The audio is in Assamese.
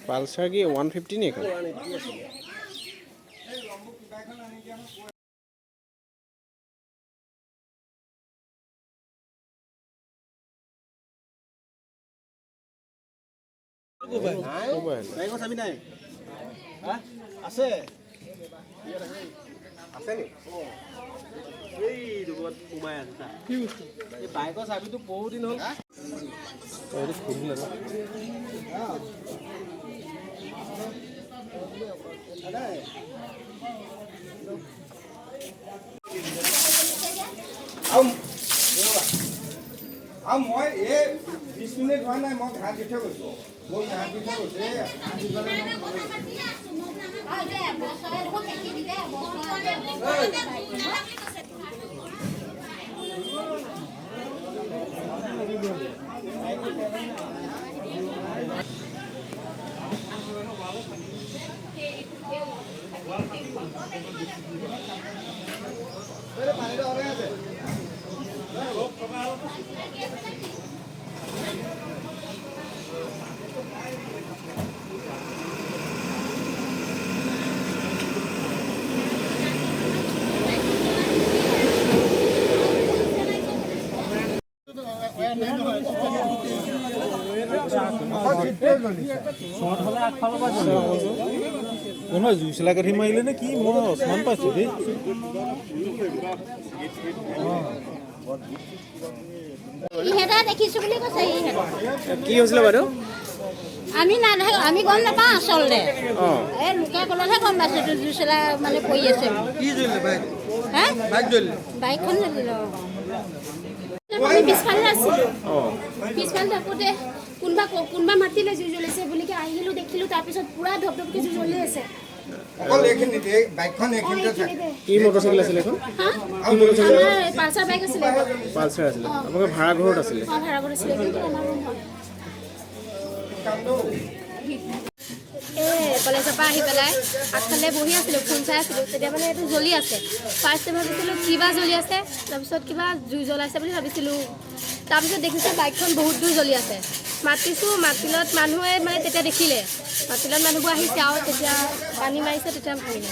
পালসার কি 150 নি এখন বাইক চাবি নাই হা আছে আছে নি এই দুবত উমাই আছে এই বাইকৰ চাবিটো বহুত দিন হ'ল এইটো খুলি না মই এই 20 মিনিট হোৱা নাই মই ঘাট দি থৈ গৈছো মই ঘাট দি থৈ গৈছে পানীটো অনে আছে জুইচলা কাঠি মাৰিলে নে কি মই অসমান পাইছো দেই দেখিছো বুলি কৈছে কি হৈছিলে বাইদেউ আমি গম নাপাওঁ আচলতে এই লোকে ক'লেহে গম পাইছো জুইচলা মানে পৰি আছে কি জ্বলিলে বাইক হা বাইক জ্বলিলে বাইকখন জ্বলিলে আমি পিছফালে আছিলোঁ পিছফালে থাকোঁতে কোনোবা মাতিলে জুই জ্বলিছে বুলি আহিলোঁ দেখিলোঁ তাৰপিছত পূৰা ধপধপকৈ জুই জ্বলি আছে কি মটৰচাইকেল আছিলে এখন পালচাৰ বাইক আছিলে পালচাৰ আছিলে আপোনালোকৰ ভাড়া ঘৰত আছিলে ভাড়া ঘৰত আছিলে কিন্তু আমাৰ ৰুম হয় কলেজৰ পৰা আহি পেলাই আগফালে বহি আছিলোঁ ফোন চাই আছিলোঁ তেতিয়া মানে এইটো জ্বলি আছে ফাৰ্ষ্টে ভাবিছিলোঁ কিবা জ্বলি আছে তাৰপিছত কিবা জুই জ্বলাইছে বুলি ভাবিছিলোঁ তাৰপিছত দেখিছোঁ বাইকখন বহুত দূৰ জ্বলি আছে মাতিছোঁ মাতিলত মানুহে মানে তেতিয়া দেখিলে মাতিলত মানুহবোৰ আহিছে আৰু তেতিয়া পানী মাৰিছে তেতিয়া ভাবিলে